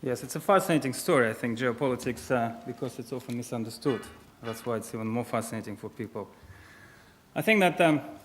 Yes, it's a fascinating story, I think, geopolitics, because it's often misunderstood. That's why it's even more fascinating for people. I think that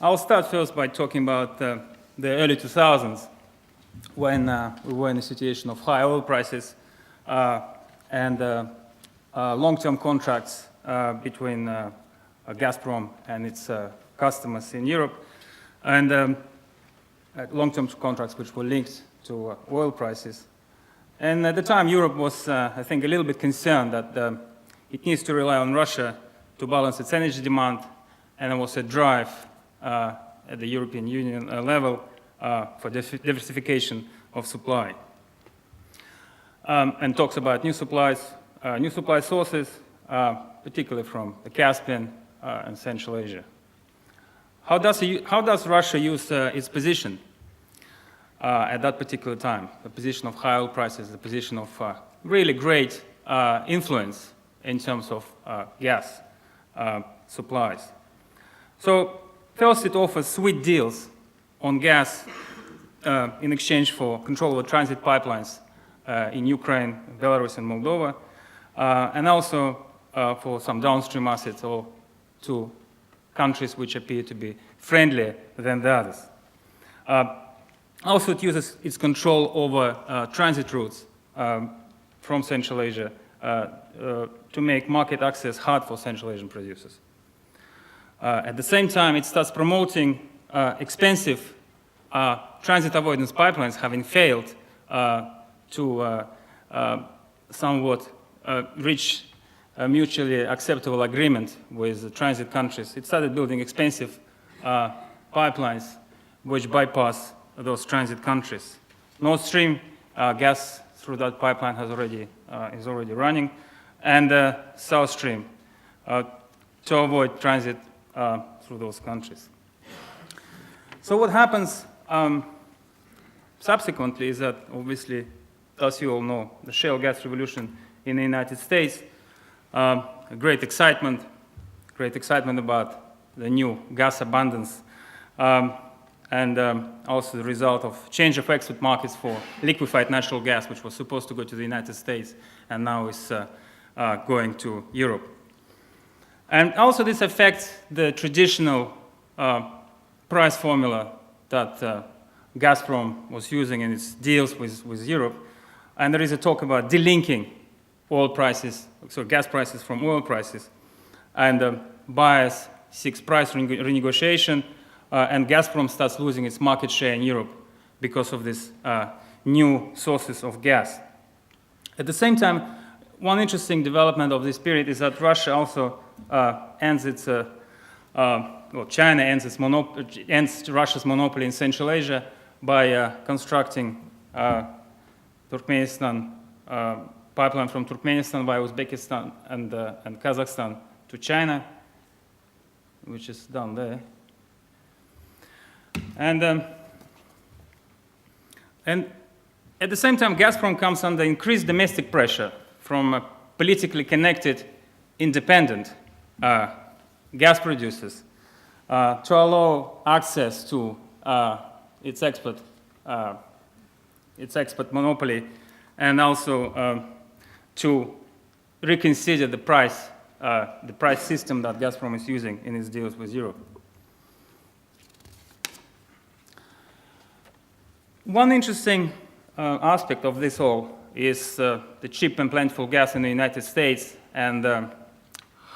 I'll start first by talking about the early 2000s, when we were in a situation of high oil prices and long-term contracts between Gazprom and its customers in Europe, and long-term contracts which were linked to oil prices. And at the time, Europe was, I think, a little bit concerned that it needs to rely on Russia to balance its energy demand, and there was a drive at the European Union level for diversification of supply. And talks about new supply sources, particularly from the Caspian and Central Asia. How does Russia use its position at that particular time? The position of high oil prices, the position of really great influence in terms of gas supplies. So first, it offers sweet deals on gas in exchange for control over transit pipelines in Ukraine, Belarus, and Moldova, and also for some downstream assets or to countries which appear to be friendlier than the others. Also, it uses its control over transit routes from Central Asia to make market access hard for Central Asian producers. At the same time, it starts promoting expensive transit avoidance pipelines, having failed to somewhat reach a mutually acceptable agreement with the transit countries. It started building expensive pipelines which bypass those transit countries. Nord Stream gas through that pipeline is already running, and South Stream to avoid transit through those countries. So what happens subsequently is that, obviously, as you all know, the shale gas revolution in the United States, great excitement about the new gas abundance, and also the result of change of export markets for liquefied natural gas, which was supposed to go to the United States and now is going to Europe. And also this affects the traditional price formula that Gazprom was using in its deals with Europe. And there is a talk about delinking oil prices, so gas prices from oil prices. And buyers seeks price renegotiation, and Gazprom starts losing its market share in Europe because of these new sources of gas. At the same time, one interesting development of this period is that Russia also ends China ends Russia's monopoly in Central Asia by constructing Turkmenistan pipeline from Turkmenistan via Uzbekistan and Kazakhstan to China, which is down there. And at the same time, Gazprom comes under increased domestic pressure from politically connected, independent gas producers to allow access to its export monopoly, and also to reconsider the price system that Gazprom is using in its deals with Europe. One interesting aspect of this all is the cheap and plentiful gas in the United States, and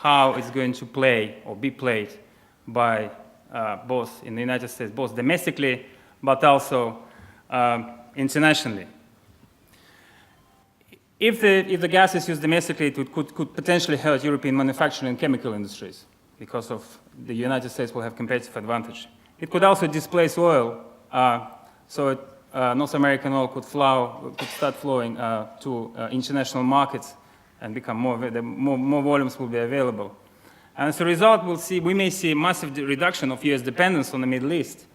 how it's going to play or be played by both in the United States, both domestically but also internationally. If the gas is used domestically, it could potentially hurt European manufacturing and chemical industries because of the United States will have competitive advantage. It could also displace oil, so North American oil could start flowing to international markets and become more volumes will be available. And as a result, we may see a massive reduction of US dependence on the Middle East.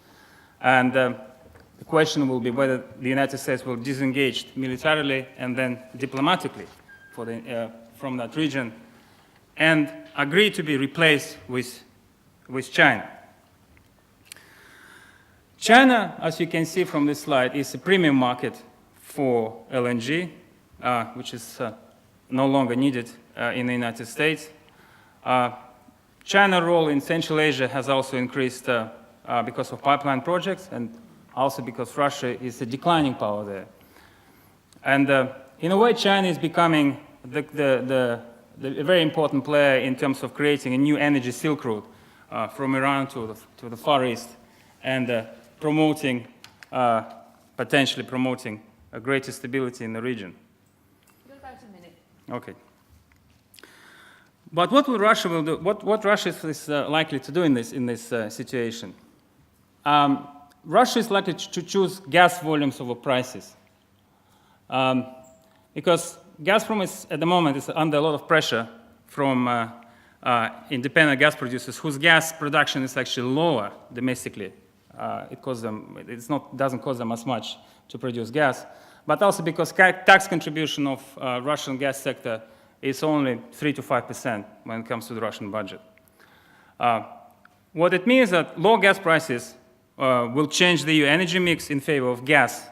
And the question will be whether the United States will disengage militarily and then diplomatically from that region and agree to be replaced with China. China, as you can see from this slide, is a premium market for LNG, which is no longer needed in the United States. China's role in Central Asia has also increased because of pipeline projects and also because Russia is a declining power there. And in a way, China is becoming a very important player in terms of creating a new energy Silk Route from Iran to the Far East and potentially promoting a greater stability in the region. You've got about a minute. Okay. But what will Russia will do? What Russia is likely to do in this situation? Russia is likely to choose gas volumes over prices, because Gazprom is at the moment is under a lot of pressure from independent gas producers whose gas production is actually lower domestically. Doesn't cost them as much to produce gas, but also because tax contribution of Russian gas sector is only 3 to 5% when it comes to the Russian budget. What it means is that low gas prices will change the EU energy mix in favor of gas.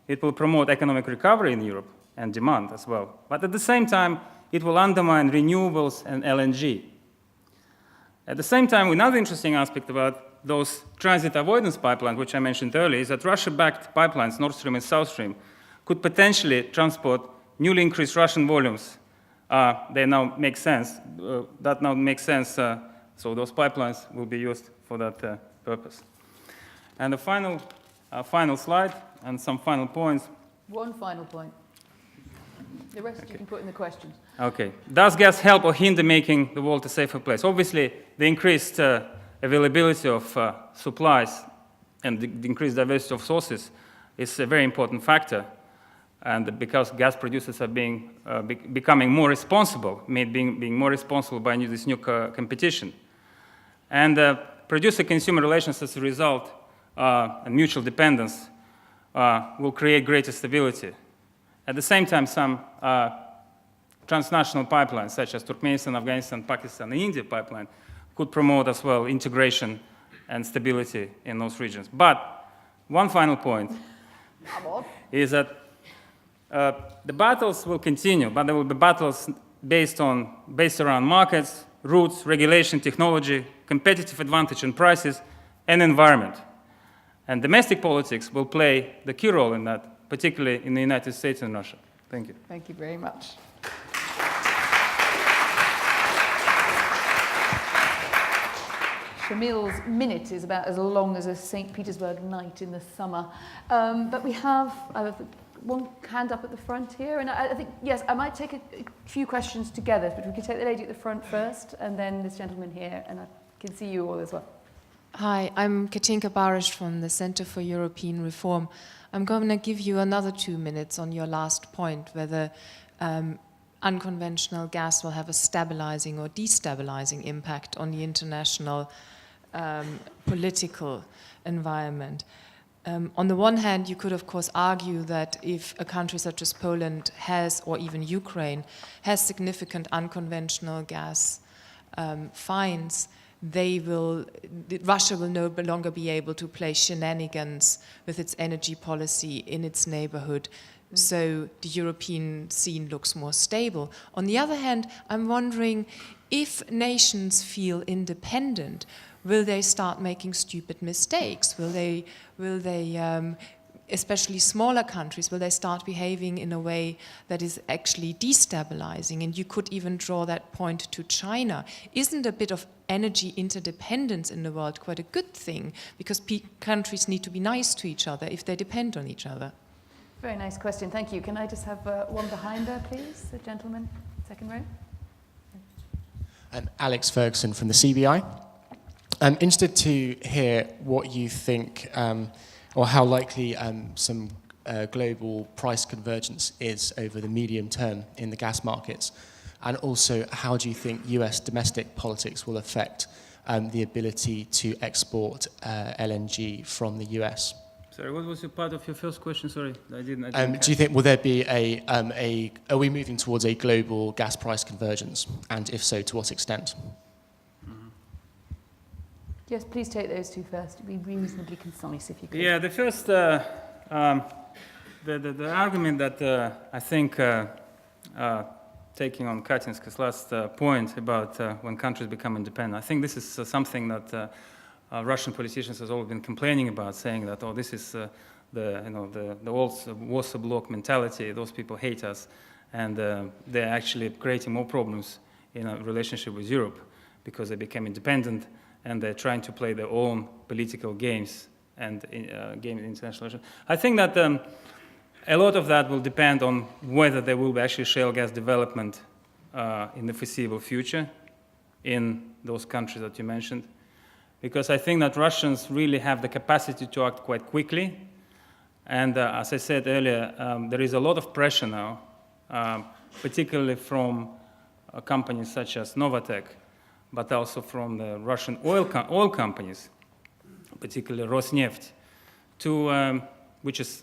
It will promote economic recovery in Europe and demand as well. But at the same time, it will undermine renewables and LNG. At the same time, another interesting aspect about those transit avoidance pipelines, which I mentioned earlier, is that Russia-backed pipelines, Nord Stream and South Stream, could potentially transport newly increased Russian volumes. They now make sense. That now makes sense, so those pipelines will be used for that purpose. And the final slide and some final points. One final point. The rest you can put in the questions. Okay. Does gas help or hinder making the world a safer place? Obviously, the increased availability of supplies and the increased diversity of sources is a very important factor. And because gas producers are becoming more responsible, being more responsible by this new competition. And producer-consumer relations as a result and mutual dependence will create greater stability. At the same time, some transnational pipelines, such as Turkmenistan, Afghanistan, Pakistan, and India pipeline, could promote as well integration and stability in those regions. But one final point is that the battles will continue, but there will be battles based around markets, routes, regulation, technology, competitive advantage and prices, and environment. And domestic politics will play the key role in that, particularly in the United States and Russia. Thank you. Thank you very much. Shamil's minute is about as long as a St. Petersburg night in the summer. But we have one hand up at the front here. And I think, yes, I might take a few questions together, but we could take the lady at the front first, and then this gentleman here, and I can see you all as well. Hi, I'm Katinka Barish from the Center for European Reform. I'm going to give you another 2 minutes on your last point, whether unconventional gas will have a stabilizing or destabilizing impact on the international political environment. On the one hand, you could, of course, argue that if a country such as Poland has, or even Ukraine, has significant unconventional gas finds, Russia will no longer be able to play shenanigans with its energy policy in its neighborhood. So the European scene looks more stable. On the other hand, I'm wondering if nations feel independent, will they start making stupid mistakes? Will they especially smaller countries, will they start behaving in a way that is actually destabilizing? And you could even draw that point to China. Isn't a bit of energy interdependence in the world quite a good thing? Because countries need to be nice to each other if they depend on each other. Very nice question, thank you. Can I just have one behind her, please? The gentleman, second row. Alex Ferguson from the CBI. I'm interested to hear what you think, or how likely some global price convergence is over the medium term in the gas markets. And also, how do you think US domestic politics will affect the ability to export LNG from the US? Sorry, what was your part of your first question? Sorry, I didn't do you think, will there be are we moving towards a global gas price convergence? And if so, to what extent? Yes, please take those two first. Be reasonably concise if you could. Yeah, the the argument that I think, taking on Katinska's last point about when countries become independent, I think this is something that Russian politicians have always been complaining about, saying that, oh, this is the old Warsaw Bloc mentality, those people hate us, and they're actually creating more problems in a relationship with Europe because they became independent and they're trying to play their own political games and game in international relations. I think that a lot of that will depend on whether there will be actually shale gas development in the foreseeable future in those countries that you mentioned. Because I think that Russians really have the capacity to act quite quickly. And as I said earlier, there is a lot of pressure now, particularly from companies such as Novatek, but also from the Russian oil companies, particularly Rosneft, which is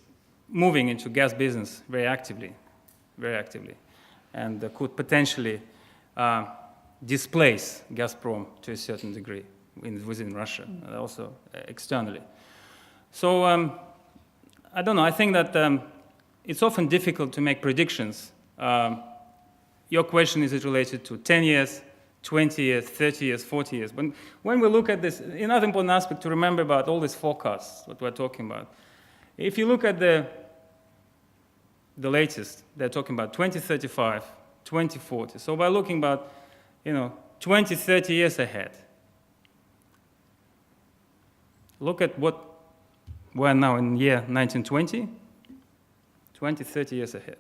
moving into gas business very actively, and could potentially displace Gazprom to a certain degree within Russia, also externally. So I don't know. I think that it's often difficult to make predictions. Your question, is it related to 10 years, 20 years, 30 years, 40 years? When we look at this, another important aspect to remember about all these forecasts, what we're talking about, if you look at the latest, they're talking about 2035, 2040. So we're looking about, 20, 30 years ahead. Look at what we're now in year 1920, 20, 30 years ahead.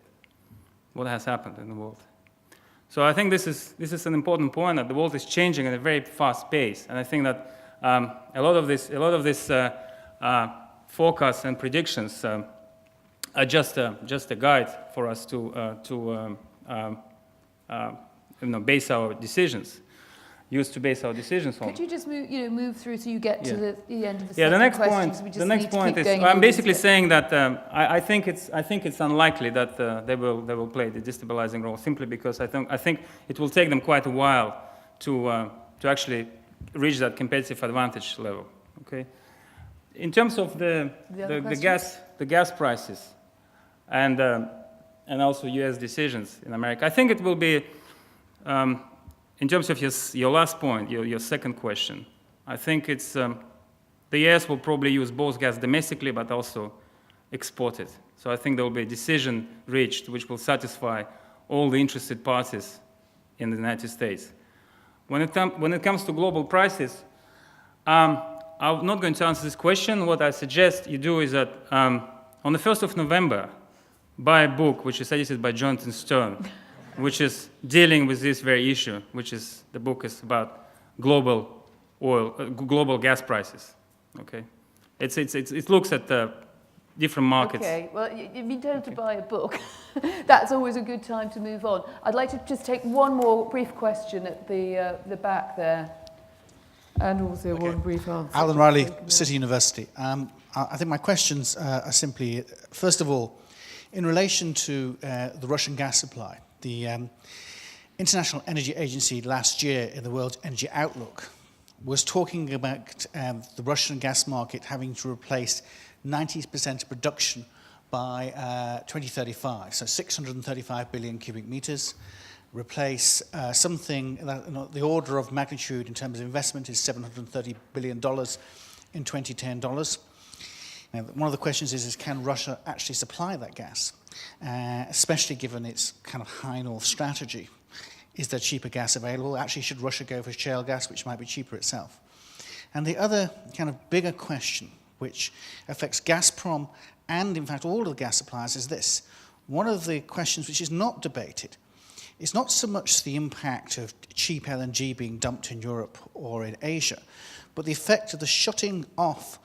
What has happened in the world? So I think this is an important point, that the world is changing at a very fast pace, and I think that a lot of this forecasts and predictions are just a guide for us to base our decisions. Used to base our decisions on. Could you just move through so you get to the end of the the next question? point. The next point is I'm basically saying that I think it's unlikely that they will play the destabilizing role, simply because I think it will take them quite a while to actually reach that competitive advantage level. Okay. In terms of the gas prices and also U.S. decisions in America, I think it will be. In terms of your last point, your second question, I think it's the U.S. will probably use both gas domestically but also export it. So I think there will be a decision reached which will satisfy all the interested parties in the United States. When it comes to global prices, I'm not going to answer this question. What I suggest you do is that on the 1st of November, buy a book which is edited by Jonathan Stern, which is dealing with this very issue, the book is about global gas prices. Okay, it looks at different markets. Okay, well, you've been told to buy a book. That's always a good time to move on. I'd like to just take one more brief question at the back there, and also one brief answer. Alan Riley, City University. I think my questions are simply, first of all, in relation to the Russian gas supply. The International Energy Agency last year in the World Energy Outlook was talking about the Russian gas market having to replace 90% of production by 2035, so 635 billion cubic meters, replace something that the order of magnitude in terms of investment is $730 billion in 2010 dollars. Now, one of the questions is can Russia actually supply that gas? Especially given its kind of high north strategy. Is there cheaper gas available? Actually, should Russia go for shale gas, which might be cheaper itself? And the other kind of bigger question, which affects Gazprom and, in fact, all of the gas suppliers, is this. One of the questions which is not debated is not so much the impact of cheap LNG being dumped in Europe or in Asia, but the effect of the shutting off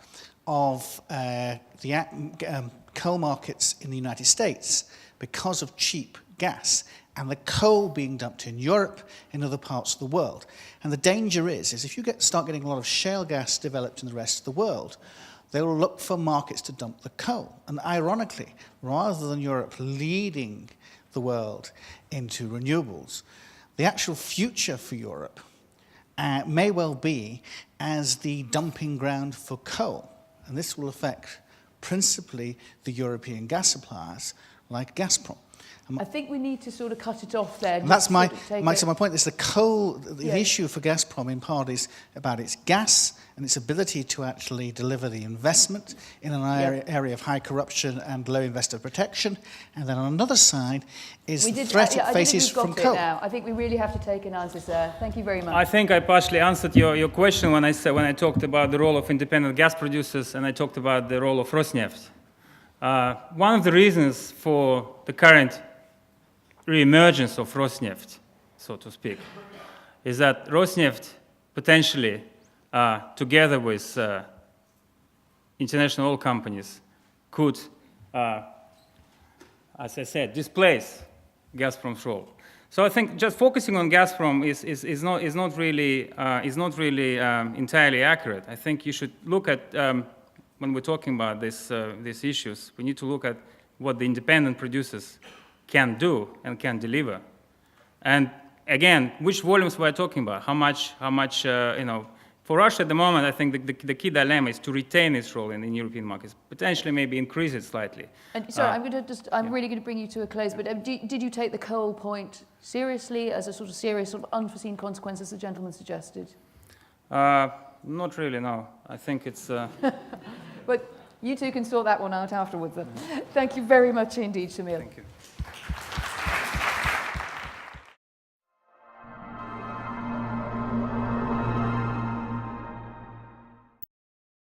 of the coal markets in the United States because of cheap gas and the coal being dumped in Europe and other parts of the world. And the danger is if you start getting a lot of shale gas developed in the rest of the world, they will look for markets to dump the coal. And ironically, rather than Europe leading the world into renewables, the actual future for Europe may well be as the dumping ground for coal. And this will affect principally the European gas suppliers like Gazprom. I think we need to sort of cut it off there. And that's my point is the Yeah. issue for Gazprom in part is about its gas and its ability to actually deliver the investment in an area of high corruption and low investor protection. And then on another side is the threat it faces from coal. Now. I think we really have to take an answer, sir. Thank you very much. I think I partially answered your question when I talked about the role of independent gas producers and I talked about the role of Rosneft. One of the reasons for the current re-emergence of Rosneft, so to speak, is that Rosneft potentially, together with international oil companies, could, as I said, displace Gazprom's role. So I think just focusing on Gazprom is not really entirely accurate. I think you should look at when we're talking about these issues, we need to look at what the independent producers can do and can deliver. And again, which volumes we're talking about, how much, for Russia at the moment, I think the key dilemma is to retain its role in the European markets, potentially maybe increase it slightly. And sorry, I'm really going to bring you to a close, but did you take the coal point seriously as a sort of serious, sort of unforeseen consequence, as the gentleman suggested? Not really, no. I think it's... But you two can sort that one out afterwards then. Thank you very much indeed, Shamil. Thank you.